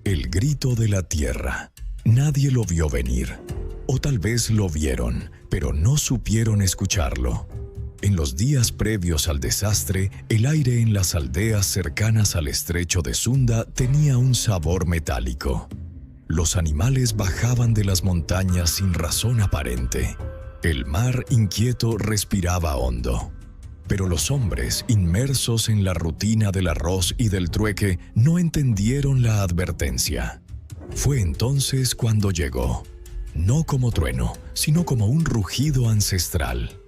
El grito de la tierra. Nadie lo vio venir. O tal vez lo vieron, pero no supieron escucharlo. En los días previos al desastre, el aire en las aldeas cercanas al estrecho de Sunda tenía un sabor metálico. Los animales bajaban de las montañas sin razón aparente. El mar inquieto respiraba hondo. Pero los hombres, inmersos en la rutina del arroz y del trueque, no entendieron la advertencia. Fue entonces cuando llegó, no como trueno, sino como un rugido ancestral.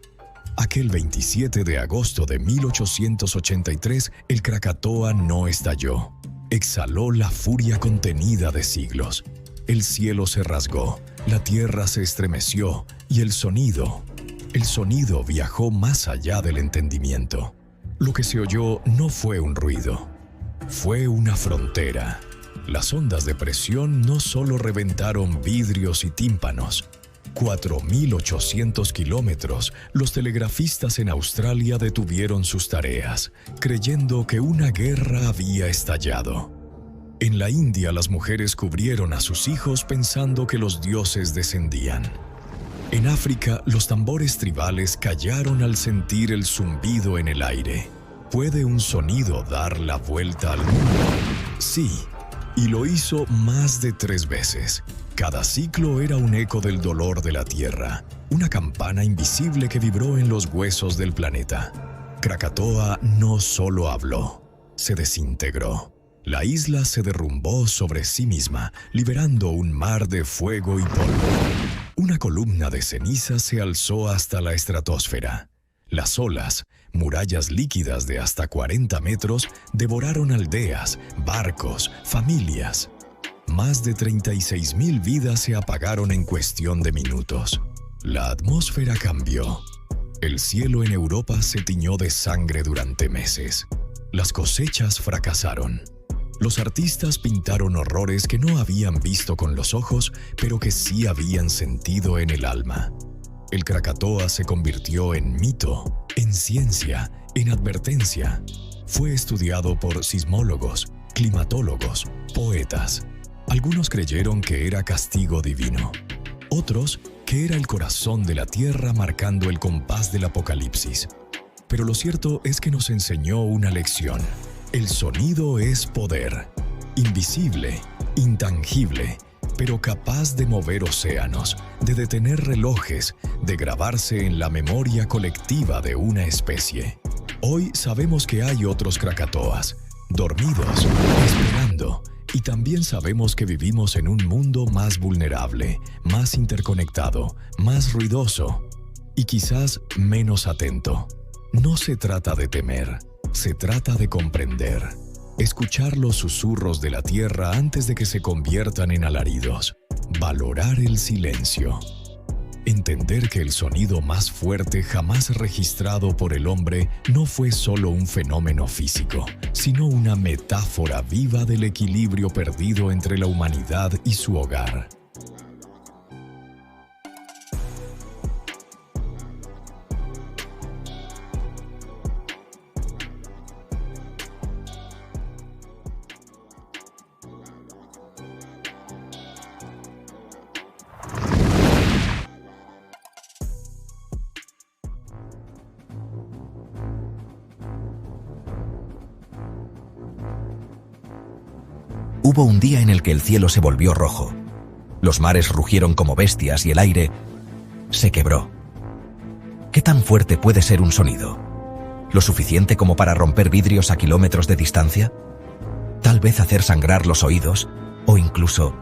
Aquel 27 de agosto de 1883, el Krakatoa no estalló. Exhaló la furia contenida de siglos. El cielo se rasgó, la tierra se estremeció y el sonido viajó más allá del entendimiento. Lo que se oyó no fue un ruido, fue una frontera. Las ondas de presión no solo reventaron vidrios y tímpanos. 4.800 kilómetros, los telegrafistas en Australia detuvieron sus tareas, creyendo que una guerra había estallado. En la India, las mujeres cubrieron a sus hijos pensando que los dioses descendían. En África, los tambores tribales callaron al sentir el zumbido en el aire. ¿Puede un sonido dar la vuelta al mundo? Sí, y lo hizo más de 3 veces. Cada ciclo era un eco del dolor de la Tierra, una campana invisible que vibró en los huesos del planeta. Krakatoa no solo habló, se desintegró. La isla se derrumbó sobre sí misma, liberando un mar de fuego y polvo. Una columna de ceniza se alzó hasta la estratosfera. Las olas, murallas líquidas de hasta 40 metros, devoraron aldeas, barcos, familias. Más de 36.000 vidas se apagaron en cuestión de minutos. La atmósfera cambió. El cielo en Europa se tiñó de sangre durante meses. Las cosechas fracasaron. Los artistas pintaron horrores que no habían visto con los ojos, pero que sí habían sentido en el alma. El Krakatoa se convirtió en mito, en ciencia, en advertencia. Fue estudiado por sismólogos, climatólogos, poetas. Algunos creyeron que era castigo divino. Otros, que era el corazón de la tierra marcando el compás del apocalipsis. Pero lo cierto es que nos enseñó una lección. El sonido es poder, invisible, intangible, pero capaz de mover océanos, de detener relojes, de grabarse en la memoria colectiva de una especie. Hoy sabemos que hay otros Krakatoas, dormidos, esperando, y también sabemos que vivimos en un mundo más vulnerable, más interconectado, más ruidoso y quizás menos atento. No se trata de temer. Se trata de comprender, escuchar los susurros de la tierra antes de que se conviertan en alaridos, valorar el silencio, entender que el sonido más fuerte jamás registrado por el hombre no fue solo un fenómeno físico, sino una metáfora viva del equilibrio perdido entre la humanidad y su hogar. Hubo un día en el que el cielo se volvió rojo. Los mares rugieron como bestias y el aire se quebró. ¿Qué tan fuerte puede ser un sonido? ¿Lo suficiente como para romper vidrios a kilómetros de distancia? Tal vez hacer sangrar los oídos o incluso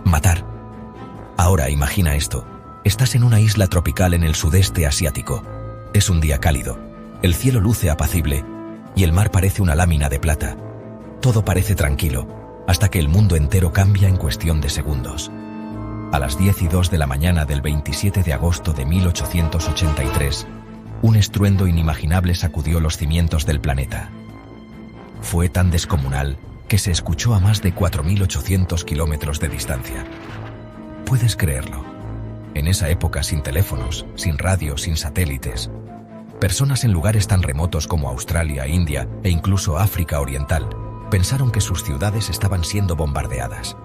matar. Ahora imagina esto. Estás en una isla tropical en el sudeste asiático. Es un día cálido. El cielo luce apacible y el mar parece una lámina de plata. Todo parece tranquilo, hasta que el mundo entero cambia en cuestión de segundos. A las 10:02 de la mañana del 27 de agosto de 1883, un estruendo inimaginable sacudió los cimientos del planeta. Fue tan descomunal que se escuchó a más de 4.800 kilómetros de distancia. ¿Puedes creerlo? En esa época, sin teléfonos, sin radio, sin satélites, personas en lugares tan remotos como Australia, India e incluso África Oriental pensaron que sus ciudades estaban siendo bombardeadas.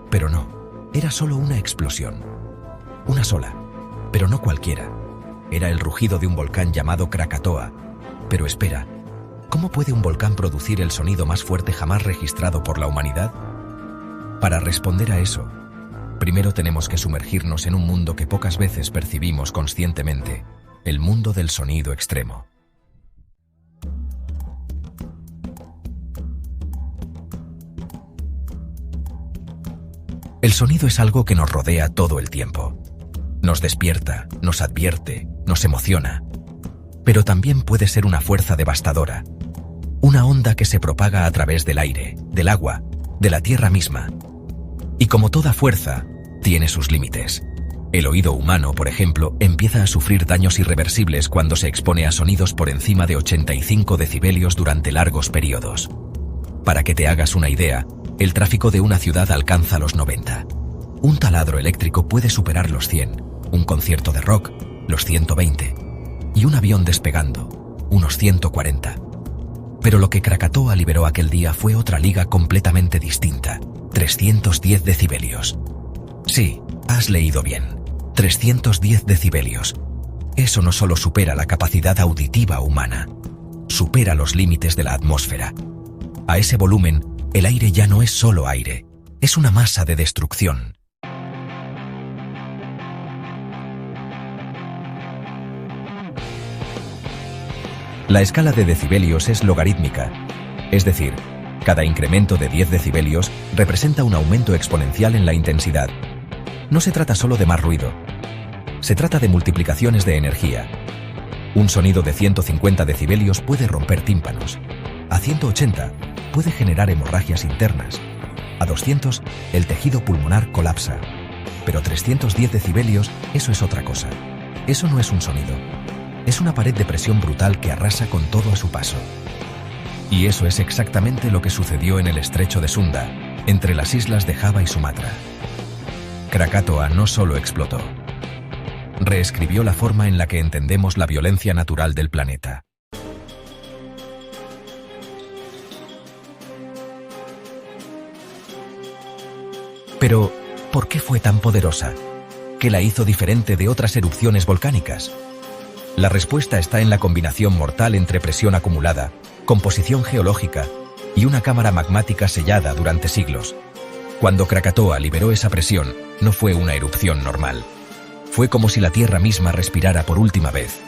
Pero no, era solo una explosión. Una sola, pero no cualquiera. Era el rugido de un volcán llamado Krakatoa. Pero espera, ¿cómo puede un volcán producir el sonido más fuerte jamás registrado por la humanidad? Para responder a eso, primero tenemos que sumergirnos en un mundo que pocas veces percibimos conscientemente, el mundo del sonido extremo. El sonido es algo que nos rodea todo el tiempo. Nos despierta, nos advierte, nos emociona. Pero también puede ser una fuerza devastadora. Una onda que se propaga a través del aire, del agua, de la tierra misma. Y como toda fuerza, tiene sus límites. El oído humano, por ejemplo, empieza a sufrir daños irreversibles cuando se expone a sonidos por encima de 85 decibelios durante largos periodos. Para que te hagas una idea, el tráfico de una ciudad alcanza los 90. Un taladro eléctrico puede superar los 100, un concierto de rock, los 120, y un avión despegando, unos 140. Pero lo que Krakatoa liberó aquel día fue otra liga completamente distinta, 310 decibelios. Sí, has leído bien, 310 decibelios. Eso no solo supera la capacidad auditiva humana, supera los límites de la atmósfera. A ese volumen, el aire ya no es solo aire, es una masa de destrucción. La escala de decibelios es logarítmica, es decir, cada incremento de 10 decibelios representa un aumento exponencial en la intensidad. No se trata solo de más ruido, se trata de multiplicaciones de energía. Un sonido de 150 decibelios puede romper tímpanos. A 180 puede generar hemorragias internas. A 200 el tejido pulmonar colapsa. Pero 310 decibelios, eso es otra cosa. Eso no es un sonido. Es una pared de presión brutal que arrasa con todo a su paso. Y eso es exactamente lo que sucedió en el estrecho de Sunda, entre las islas de Java y Sumatra. Krakatoa no solo explotó, reescribió la forma en la que entendemos la violencia natural del planeta. Pero, ¿por qué fue tan poderosa? ¿Qué la hizo diferente de otras erupciones volcánicas? La respuesta está en la combinación mortal entre presión acumulada, composición geológica y una cámara magmática sellada durante siglos. Cuando Krakatoa liberó esa presión, no fue una erupción normal. Fue como si la Tierra misma respirara por última vez,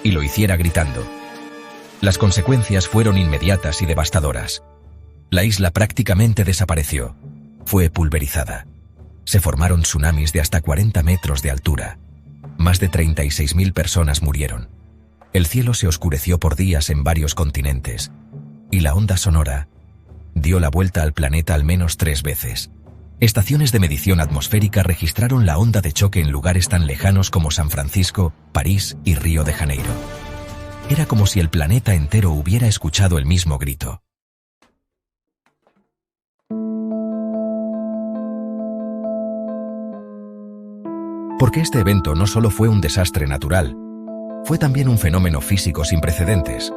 y lo hiciera gritando. Las consecuencias fueron inmediatas y devastadoras. La isla prácticamente desapareció. Fue pulverizada. Se formaron tsunamis de hasta 40 metros de altura. Más de 36.000 personas murieron. El cielo se oscureció por días en varios continentes. Y la onda sonora dio la vuelta al planeta al menos 3 veces. Estaciones de medición atmosférica registraron la onda de choque en lugares tan lejanos como San Francisco, París y Río de Janeiro. Era como si el planeta entero hubiera escuchado el mismo grito. Porque este evento no solo fue un desastre natural, fue también un fenómeno físico sin precedentes.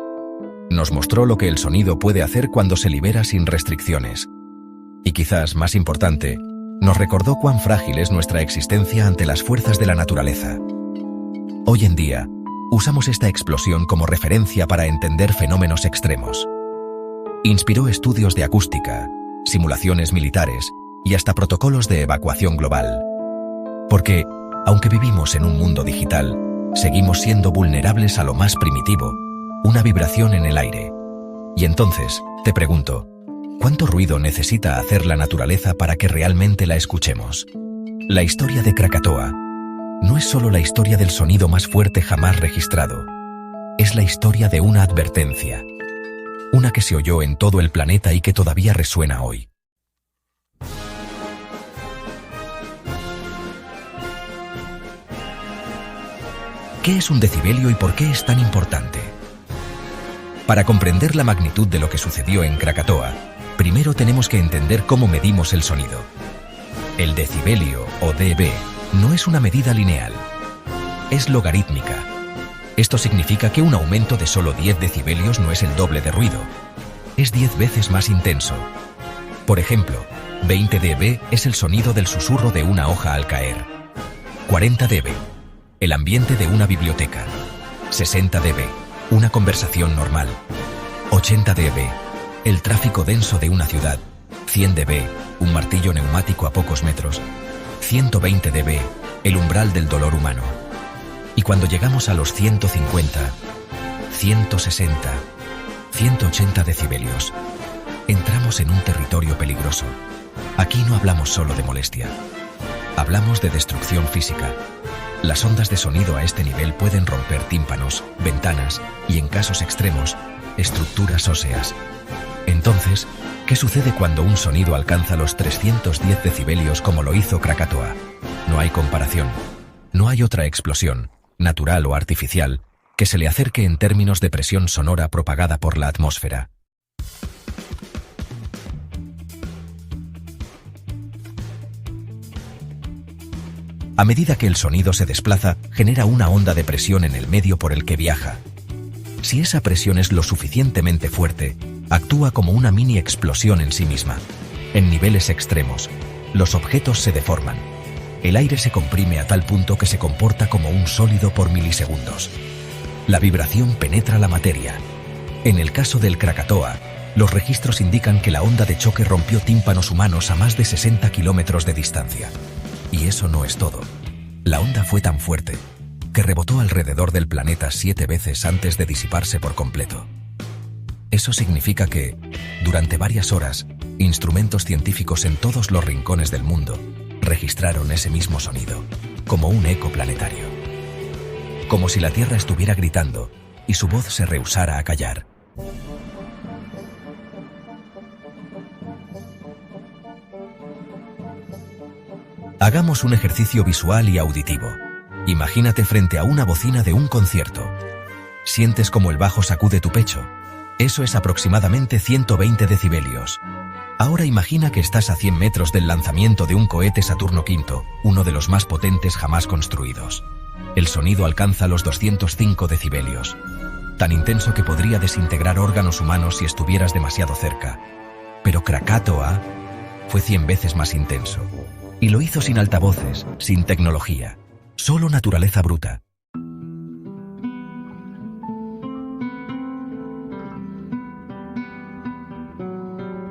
Nos mostró lo que el sonido puede hacer cuando se libera sin restricciones. Y quizás más importante, nos recordó cuán frágil es nuestra existencia ante las fuerzas de la naturaleza. Hoy en día, usamos esta explosión como referencia para entender fenómenos extremos. Inspiró estudios de acústica, simulaciones militares y hasta protocolos de evacuación global. Porque, aunque vivimos en un mundo digital, seguimos siendo vulnerables a lo más primitivo, una vibración en el aire. Y entonces, te pregunto, ¿cuánto ruido necesita hacer la naturaleza para que realmente la escuchemos? La historia de Krakatoa no es solo la historia del sonido más fuerte jamás registrado. Es la historia de una advertencia. Una que se oyó en todo el planeta y que todavía resuena hoy. ¿Qué es un decibelio y por qué es tan importante? Para comprender la magnitud de lo que sucedió en Krakatoa, primero tenemos que entender cómo medimos el sonido. El decibelio, o dB, no es una medida lineal. Es logarítmica. Esto significa que un aumento de solo 10 decibelios no es el doble de ruido. es 10 veces más intenso. Por ejemplo, 20 dB es el sonido del susurro de una hoja al caer. 40 dB, el ambiente de una biblioteca. 60 dB, una conversación normal. 80 dB, el tráfico denso de una ciudad. 100 dB, un martillo neumático a pocos metros. 120 dB, el umbral del dolor humano. Y cuando llegamos a los 150, 160, 180 decibelios, entramos en un territorio peligroso. Aquí no hablamos solo de molestia. Hablamos de destrucción física. Las ondas de sonido a este nivel pueden romper tímpanos, ventanas y, en casos extremos, estructuras óseas. Entonces, ¿qué sucede cuando un sonido alcanza los 310 decibelios como lo hizo Krakatoa? No hay comparación. No hay otra explosión, natural o artificial, que se le acerque en términos de presión sonora propagada por la atmósfera. A medida que el sonido se desplaza, genera una onda de presión en el medio por el que viaja. Si esa presión es lo suficientemente fuerte, actúa como una mini explosión en sí misma. En niveles extremos, los objetos se deforman. El aire se comprime a tal punto que se comporta como un sólido por milisegundos. La vibración penetra la materia. En el caso del Krakatoa, los registros indican que la onda de choque rompió tímpanos humanos a más de 60 kilómetros de distancia. Y eso no es todo. La onda fue tan fuerte que rebotó alrededor del planeta 7 veces antes de disiparse por completo. Eso significa que, durante varias horas, instrumentos científicos en todos los rincones del mundo registraron ese mismo sonido, como un eco planetario. Como si la Tierra estuviera gritando y su voz se rehusara a callar. Hagamos un ejercicio visual y auditivo. Imagínate frente a una bocina de un concierto. Sientes como el bajo sacude tu pecho. Eso es aproximadamente 120 decibelios. Ahora imagina que estás a 100 metros del lanzamiento de un cohete Saturno V, uno de los más potentes jamás construidos. El sonido alcanza los 205 decibelios. Tan intenso que podría desintegrar órganos humanos si estuvieras demasiado cerca. Pero Krakatoa fue 100 veces más intenso. Y lo hizo sin altavoces, sin tecnología, solo naturaleza bruta.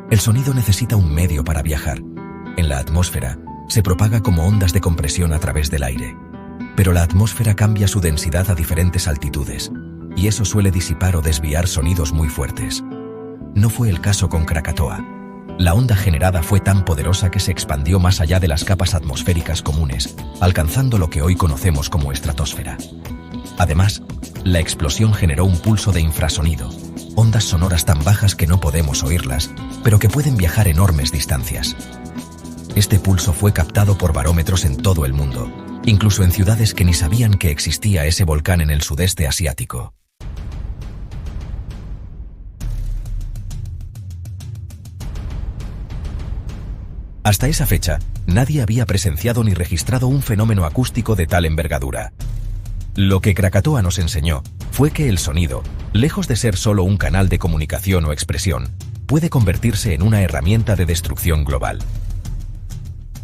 El sonido necesita un medio para viajar. En la atmósfera, se propaga como ondas de compresión a través del aire. Pero la atmósfera cambia su densidad a diferentes altitudes, y eso suele disipar o desviar sonidos muy fuertes. No fue el caso con Krakatoa. La onda generada fue tan poderosa que se expandió más allá de las capas atmosféricas comunes, alcanzando lo que hoy conocemos como estratosfera. Además, la explosión generó un pulso de infrasonido, ondas sonoras tan bajas que no podemos oírlas, pero que pueden viajar enormes distancias. Este pulso fue captado por barómetros en todo el mundo, incluso en ciudades que ni sabían que existía ese volcán en el sudeste asiático. Hasta esa fecha, nadie había presenciado ni registrado un fenómeno acústico de tal envergadura. Lo que Krakatoa nos enseñó fue que el sonido, lejos de ser solo un canal de comunicación o expresión, puede convertirse en una herramienta de destrucción global.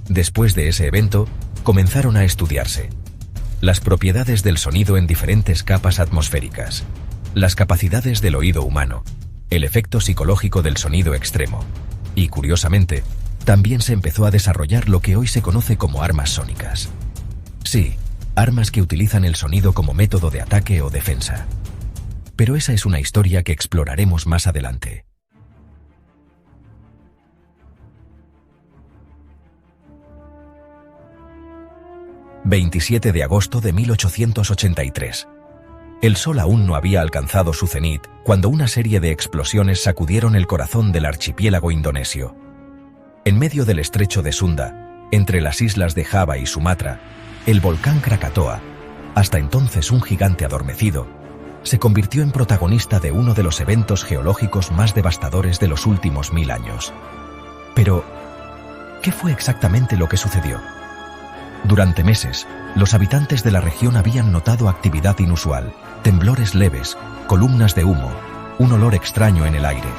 Después de ese evento, comenzaron a estudiarse las propiedades del sonido en diferentes capas atmosféricas, las capacidades del oído humano, el efecto psicológico del sonido extremo, y, curiosamente, también se empezó a desarrollar lo que hoy se conoce como armas sónicas. Sí, armas que utilizan el sonido como método de ataque o defensa. Pero esa es una historia que exploraremos más adelante. ...27 de agosto de 1883. El sol aún no había alcanzado su cenit cuando una serie de explosiones sacudieron el corazón del archipiélago indonesio. En medio del estrecho de Sunda, entre las islas de Java y Sumatra, el volcán Krakatoa, hasta entonces un gigante adormecido, se convirtió en protagonista de uno de los eventos geológicos más devastadores de los últimos 1000 años. Pero, ¿qué fue exactamente lo que sucedió? Durante meses, los habitantes de la región habían notado actividad inusual, temblores leves, columnas de humo, un olor extraño en el aire.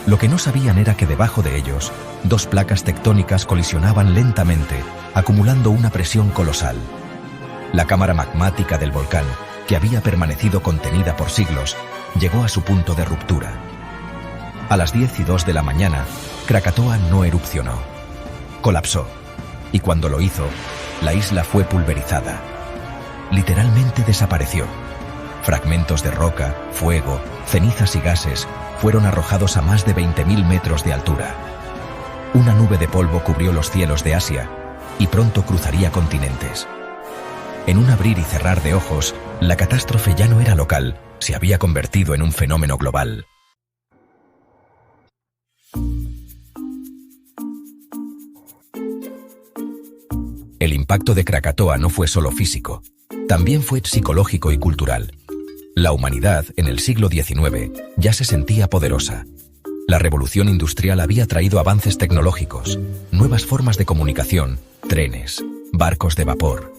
Lo que no sabían era que debajo de ellos, dos placas tectónicas colisionaban lentamente, acumulando una presión colosal. La cámara magmática del volcán, que había permanecido contenida por siglos, llegó a su punto de ruptura. A las 10:02 de la mañana, Krakatoa no erupcionó. Colapsó, y cuando lo hizo, la isla fue pulverizada. Literalmente desapareció. Fragmentos de roca, fuego, cenizas y gases fueron arrojados a más de 20.000 metros de altura. Una nube de polvo cubrió los cielos de Asia y pronto cruzaría continentes. En un abrir y cerrar de ojos, la catástrofe ya no era local, se había convertido en un fenómeno global. El impacto de Krakatoa no fue solo físico, también fue psicológico y cultural. La humanidad, en el siglo XIX, ya se sentía poderosa. La revolución industrial había traído avances tecnológicos, nuevas formas de comunicación, trenes, barcos de vapor.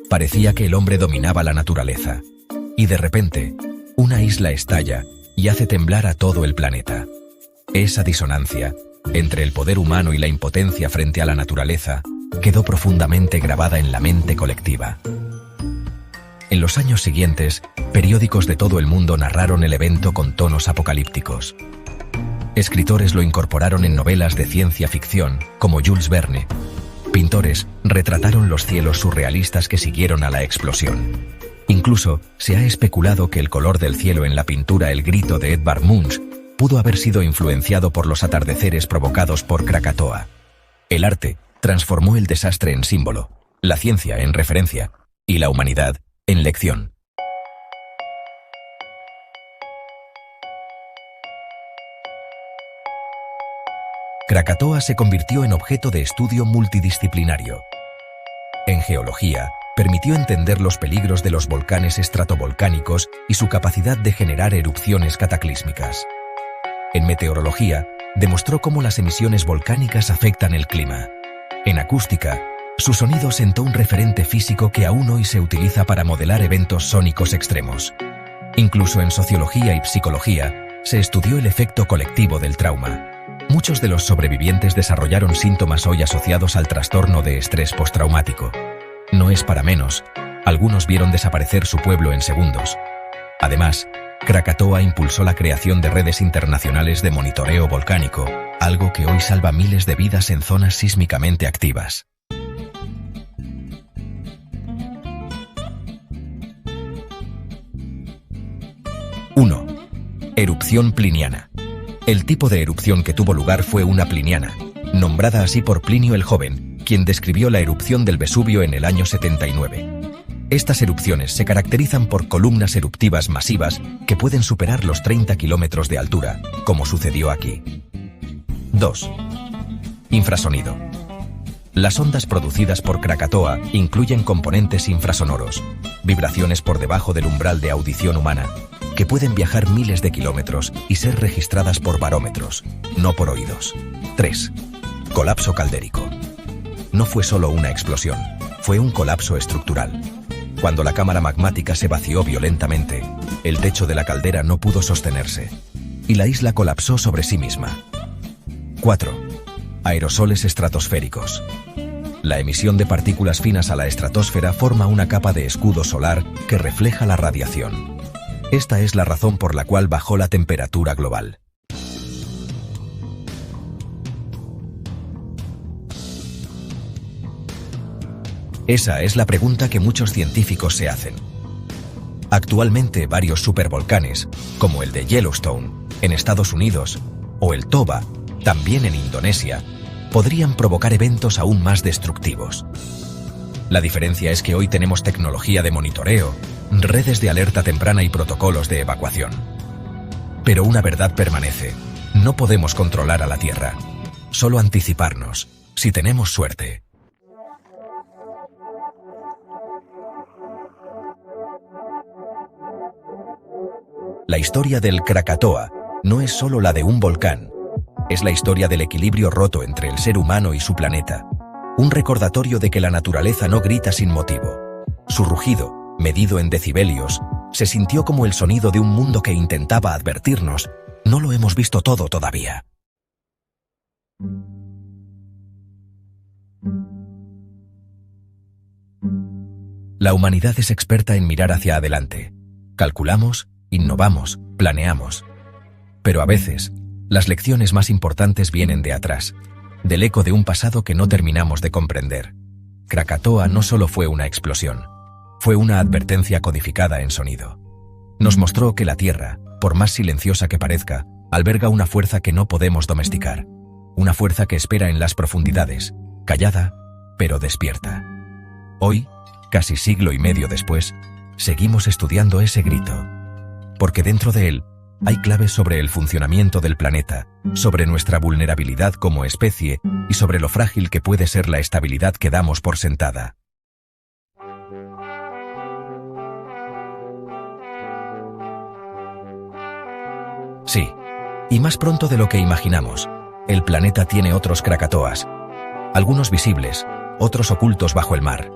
Parecía que el hombre dominaba la naturaleza. Y de repente, una isla estalla y hace temblar a todo el planeta. Esa disonancia, entre el poder humano y la impotencia frente a la naturaleza, quedó profundamente grabada en la mente colectiva. En los años siguientes, periódicos de todo el mundo narraron el evento con tonos apocalípticos. Escritores lo incorporaron en novelas de ciencia ficción, como Jules Verne. Pintores retrataron los cielos surrealistas que siguieron a la explosión. Incluso se ha especulado que el color del cielo en la pintura El grito de Edvard Munch pudo haber sido influenciado por los atardeceres provocados por Krakatoa. El arte transformó el desastre en símbolo, la ciencia en referencia y la humanidad en lección. Krakatoa se convirtió en objeto de estudio multidisciplinario. En geología, permitió entender los peligros de los volcanes estratovolcánicos y su capacidad de generar erupciones cataclísmicas. En meteorología, demostró cómo las emisiones volcánicas afectan el clima. En acústica, su sonido sentó un referente físico que aún hoy se utiliza para modelar eventos sónicos extremos. Incluso en sociología y psicología, se estudió el efecto colectivo del trauma. Muchos de los sobrevivientes desarrollaron síntomas hoy asociados al trastorno de estrés postraumático. No es para menos, algunos vieron desaparecer su pueblo en segundos. Además, Krakatoa impulsó la creación de redes internacionales de monitoreo volcánico, algo que hoy salva miles de vidas en zonas sísmicamente activas. ¡1! Erupción pliniana. El tipo de erupción que tuvo lugar fue una pliniana, nombrada así por Plinio el Joven, quien describió la erupción del Vesubio en el año 79. Estas erupciones se caracterizan por columnas eruptivas masivas que pueden superar los 30 kilómetros de altura, como sucedió aquí. 2. Infrasonido. Las ondas producidas por Krakatoa incluyen componentes infrasonoros, vibraciones por debajo del umbral de audición humana, que pueden viajar miles de kilómetros y ser registradas por barómetros, no por oídos. 3. Colapso caldérico. No fue solo una explosión, fue un colapso estructural. Cuando la cámara magmática se vació violentamente, el techo de la caldera no pudo sostenerse, y la isla colapsó sobre sí misma. 4. Aerosoles estratosféricos. La emisión de partículas finas a la estratosfera forma una capa de escudo solar que refleja la radiación. Esta es la razón por la cual bajó la temperatura global. Esa es la pregunta que muchos científicos se hacen. Actualmente varios supervolcanes, como el de Yellowstone, en Estados Unidos, o el Toba, también en Indonesia, podrían provocar eventos aún más destructivos. La diferencia es que hoy tenemos tecnología de monitoreo, redes de alerta temprana y protocolos de evacuación. Pero una verdad permanece: no podemos controlar a la Tierra, solo anticiparnos, si tenemos suerte. La historia del Krakatoa no es solo la de un volcán, es la historia del equilibrio roto entre el ser humano y su planeta, un recordatorio de que la naturaleza no grita sin motivo. Su rugido, medido en decibelios, se sintió como el sonido de un mundo que intentaba advertirnos: No lo hemos visto todo todavía. La humanidad es experta en mirar hacia adelante. Calculamos, innovamos, planeamos. Pero a veces, las lecciones más importantes vienen de atrás, del eco de un pasado que no terminamos de comprender. Krakatoa no solo fue una explosión, fue una advertencia codificada en sonido. Nos mostró que la Tierra, por más silenciosa que parezca, alberga una fuerza que no podemos domesticar, una fuerza que espera en las profundidades, callada, pero despierta. Hoy, casi siglo y medio después, seguimos estudiando ese grito, porque dentro de él hay claves sobre el funcionamiento del planeta, sobre nuestra vulnerabilidad como especie y sobre lo frágil que puede ser la estabilidad que damos por sentada. Sí, y más pronto de lo que imaginamos, el planeta tiene otros Krakatoas, algunos visibles, otros ocultos bajo el mar.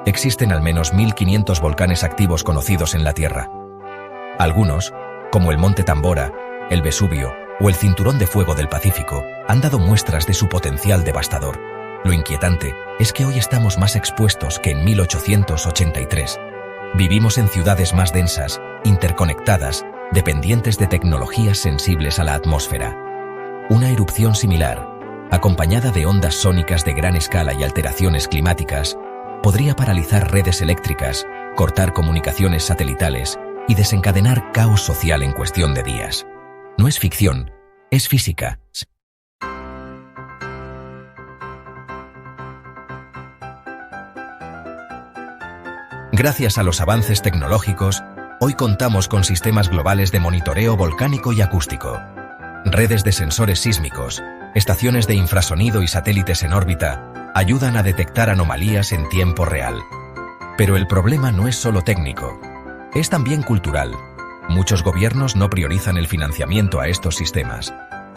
Existen al menos 1500 volcanes activos conocidos en la Tierra. Algunos, como el Monte Tambora, el Vesubio o el Cinturón de Fuego del Pacífico, han dado muestras de su potencial devastador. Lo inquietante es que hoy estamos más expuestos que en 1883. Vivimos en ciudades más densas, interconectadas, dependientes de tecnologías sensibles a la atmósfera. Una erupción similar, acompañada de ondas sónicas de gran escala y alteraciones climáticas, podría paralizar redes eléctricas, cortar comunicaciones satelitales y desencadenar caos social en cuestión de días. No es ficción, es física. Gracias a los avances tecnológicos, hoy contamos con sistemas globales de monitoreo volcánico y acústico, redes de sensores sísmicos, estaciones de infrasonido y satélites en órbita ayudan a detectar anomalías en tiempo real. Pero el problema no es solo técnico, es también cultural. Muchos gobiernos no priorizan el financiamiento a estos sistemas.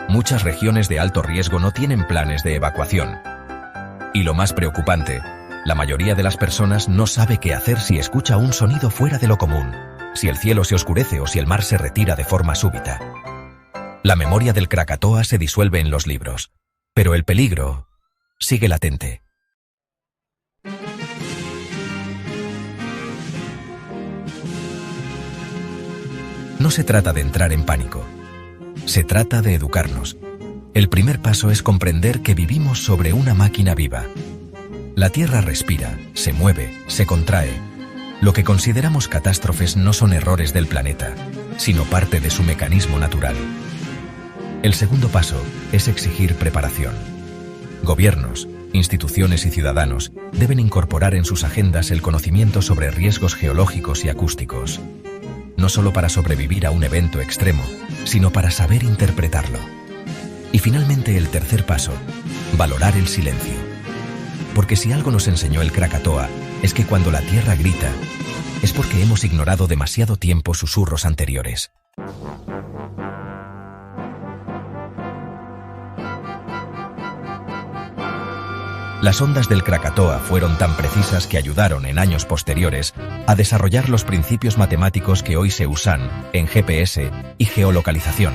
Muchas regiones de alto riesgo no tienen planes de evacuación. Y lo más preocupante, la mayoría de las personas no sabe qué hacer si escucha un sonido fuera de lo común, si el cielo se oscurece o si el mar se retira de forma súbita. La memoria del Krakatoa se disuelve en los libros, pero el peligro sigue latente. No se trata de entrar en pánico. Se trata de educarnos. El primer paso es comprender que vivimos sobre una máquina viva. La Tierra respira, se mueve, se contrae. Lo que consideramos catástrofes no son errores del planeta, sino parte de su mecanismo natural. El segundo paso es exigir preparación. Gobiernos, instituciones y ciudadanos deben incorporar en sus agendas el conocimiento sobre riesgos geológicos y acústicos, no solo para sobrevivir a un evento extremo, sino para saber interpretarlo. Y finalmente el tercer paso, valorar el silencio. Porque si algo nos enseñó el Krakatoa es que cuando la Tierra grita, es porque hemos ignorado demasiado tiempo susurros anteriores. Las ondas del Krakatoa fueron tan precisas que ayudaron en años posteriores a desarrollar los principios matemáticos que hoy se usan en GPS y geolocalización.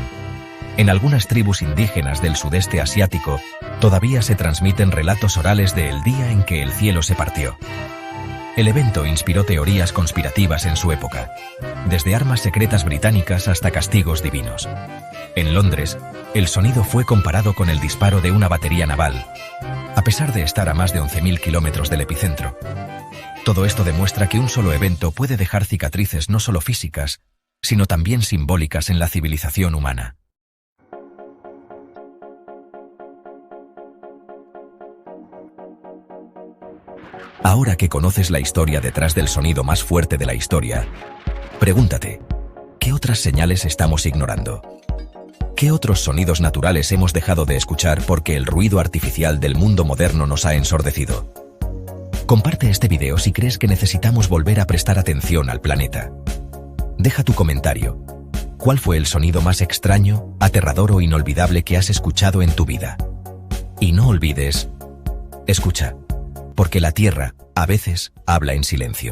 En algunas tribus indígenas del sudeste asiático todavía se transmiten relatos orales del día en que el cielo se partió. El evento inspiró teorías conspirativas en su época, desde armas secretas británicas hasta castigos divinos. En Londres, el sonido fue comparado con el disparo de una batería naval, a pesar de estar a más de 11.000 kilómetros del epicentro. Todo esto demuestra que un solo evento puede dejar cicatrices no solo físicas, sino también simbólicas en la civilización humana. Ahora que conoces la historia detrás del sonido más fuerte de la historia, pregúntate, ¿qué otras señales estamos ignorando? ¿Qué otros sonidos naturales hemos dejado de escuchar porque el ruido artificial del mundo moderno nos ha ensordecido? Comparte este video si crees que necesitamos volver a prestar atención al planeta. Deja tu comentario. ¿Cuál fue el sonido más extraño, aterrador o inolvidable que has escuchado en tu vida? Y no olvides, escucha, porque la Tierra, a veces, habla en silencio.